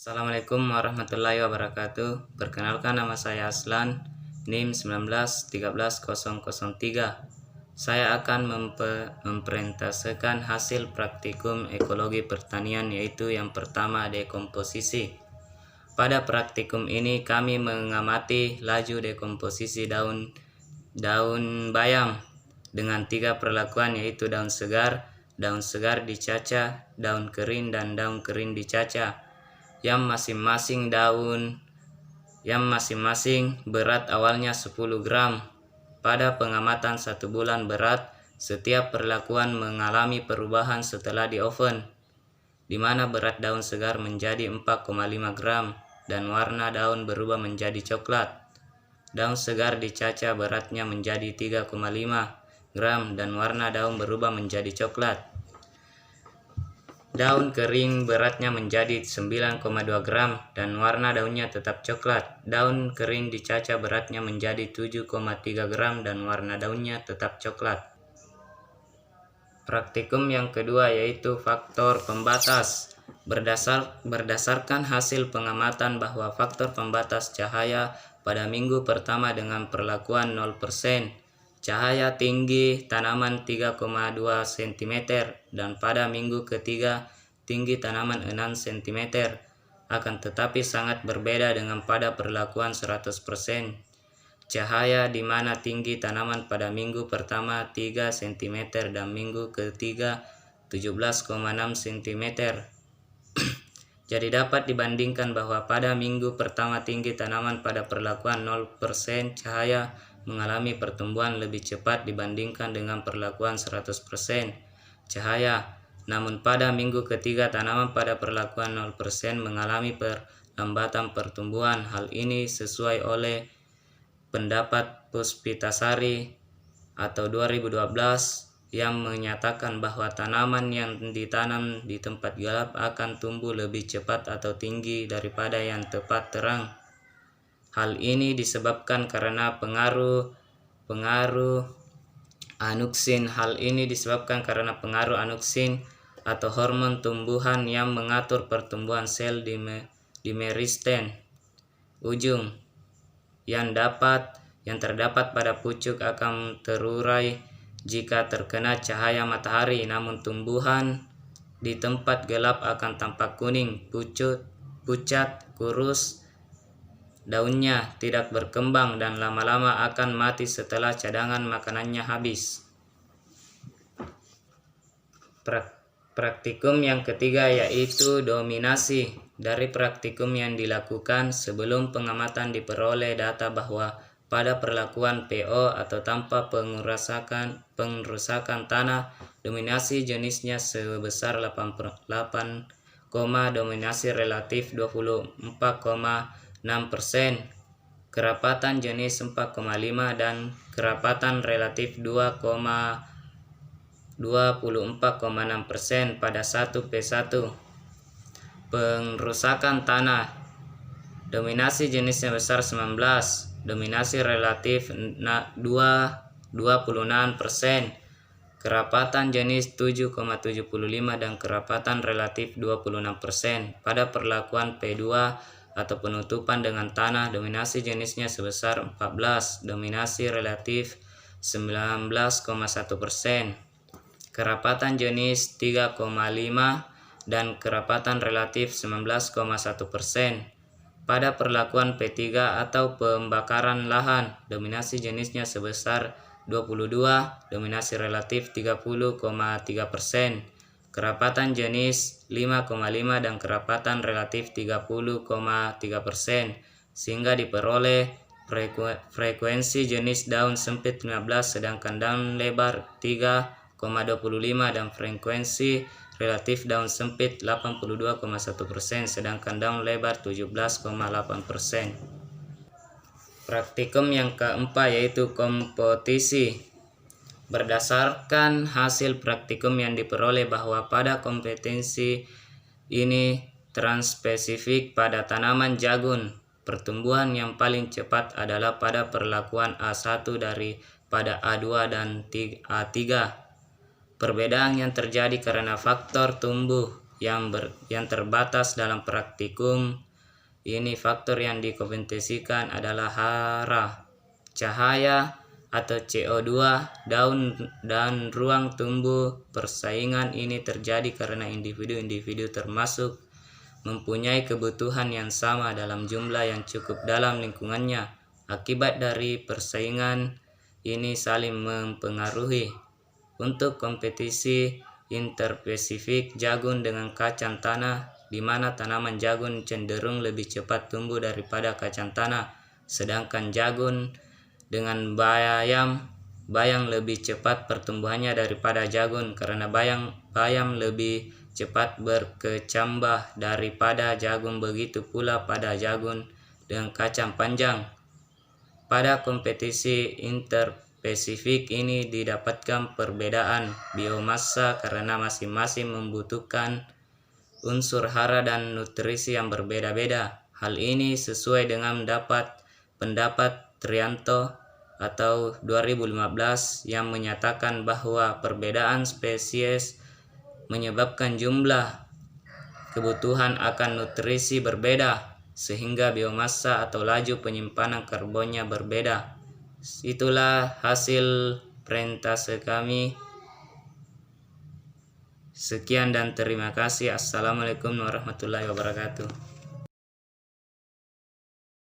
Assalamualaikum warahmatullahi wabarakatuh. Perkenalkan, nama saya Aslan, NIM 1913003. Saya akan mempresentasikan hasil praktikum ekologi pertanian, yaitu yang pertama, dekomposisi. Pada praktikum ini kami mengamati laju dekomposisi daun bayam dengan 3 perlakuan, yaitu daun segar dicaca, daun kering, dan daun kering dicaca, yang masing-masing berat awalnya 10 gram. Pada pengamatan 1 bulan berat, setiap perlakuan mengalami perubahan setelah di oven, di mana berat daun segar menjadi 4,5 gram dan warna daun berubah menjadi coklat. Daun segar dicaca beratnya menjadi 3,5 gram dan warna daun berubah menjadi coklat. Daun kering beratnya menjadi 9,2 gram dan warna daunnya tetap coklat. Daun kering dicaca beratnya menjadi 7,3 gram dan warna daunnya tetap coklat. Praktikum yang kedua yaitu faktor pembatas. Berdasarkan hasil pengamatan bahwa faktor pembatas cahaya pada minggu pertama dengan perlakuan 0%, cahaya tinggi tanaman 3,2 cm dan pada minggu ketiga tinggi tanaman 6 cm. Akan tetapi sangat berbeda dengan pada perlakuan 100% cahaya, di mana tinggi tanaman pada minggu pertama 3 cm dan minggu ketiga 17,6 cm. Jadi dapat dibandingkan bahwa pada minggu pertama tinggi tanaman pada perlakuan 0% cahaya mengalami pertumbuhan lebih cepat dibandingkan dengan perlakuan 100% cahaya. Namun pada minggu ketiga tanaman pada perlakuan 0% mengalami perlambatan pertumbuhan. Hal ini sesuai oleh pendapat Puspitasari atau 2012 yang menyatakan bahwa tanaman yang ditanam di tempat gelap akan tumbuh lebih cepat atau tinggi daripada yang tepat terang. Hal ini disebabkan karena pengaruh anuksin atau hormon tumbuhan yang mengatur pertumbuhan sel di meristem ujung yang terdapat pada pucuk akan terurai jika terkena cahaya matahari. Namun tumbuhan di tempat gelap akan tampak kuning, pucat, kurus, daunnya tidak berkembang dan lama-lama akan mati setelah cadangan makanannya habis. Praktikum yang ketiga yaitu dominasi. Dari praktikum yang dilakukan sebelum pengamatan diperoleh data bahwa pada perlakuan PO atau tanpa pengrusakan tanah, dominasi jenisnya sebesar 8, dominasi relatif 24,6%, kerapatan jenis 4,5 dan kerapatan relatif 24,6% pada 1/1. Pengrusakan tanah, dominasi jenisnya besar 19, dominasi relatif 26%, kerapatan jenis 7,75 dan kerapatan relatif 26%. Pada perlakuan P2 atau penutupan dengan tanah, dominasi jenisnya sebesar 14, dominasi relatif 19,1%, kerapatan jenis 3,5 dan kerapatan relatif 19,1%. Pada perlakuan P3 atau pembakaran lahan, dominasi jenisnya sebesar 22, dominasi relatif 30,3%, kerapatan jenis 5,5 dan kerapatan relatif 30,3%, sehingga diperoleh frekuensi jenis daun sempit 15 sedangkan daun lebar 3,25 dan frekuensi relatif daun sempit 82,1% sedangkan daun lebar 17,8%. Praktikum yang keempat yaitu kompetisi. Berdasarkan hasil praktikum yang diperoleh bahwa pada kompetisi ini transspesifik pada tanaman jagung, pertumbuhan yang paling cepat adalah pada perlakuan A1 daripada A2 dan A3. Perbedaan yang terjadi karena faktor tumbuh yang terbatas dalam praktikum. Ini faktor yang dikompetisikan adalah hara, cahaya atau CO2, daun dan ruang tumbuh. Persaingan ini terjadi karena individu-individu termasuk mempunyai kebutuhan yang sama dalam jumlah yang cukup dalam lingkungannya. Akibat dari persaingan ini saling mempengaruhi. Untuk kompetisi interspesifik, jagung dengan kacang tanah, di mana tanaman jagung cenderung lebih cepat tumbuh daripada kacang tanah, sedangkan jagung dengan bayam lebih cepat pertumbuhannya daripada jagung, karena bayam lebih cepat berkecambah daripada jagung. Begitu pula pada jagung dengan kacang panjang. Pada kompetisi interspesifik ini didapatkan perbedaan biomassa karena masing-masing membutuhkan unsur hara dan nutrisi yang berbeda-beda. Hal ini sesuai dengan pendapat Trianto atau 2015 yang menyatakan bahwa perbedaan spesies menyebabkan jumlah kebutuhan akan nutrisi berbeda, sehingga biomassa atau laju penyimpanan karbonnya berbeda. Itulah hasil presentasi kami. Sekian dan terima kasih. Assalamualaikum warahmatullahi wabarakatuh.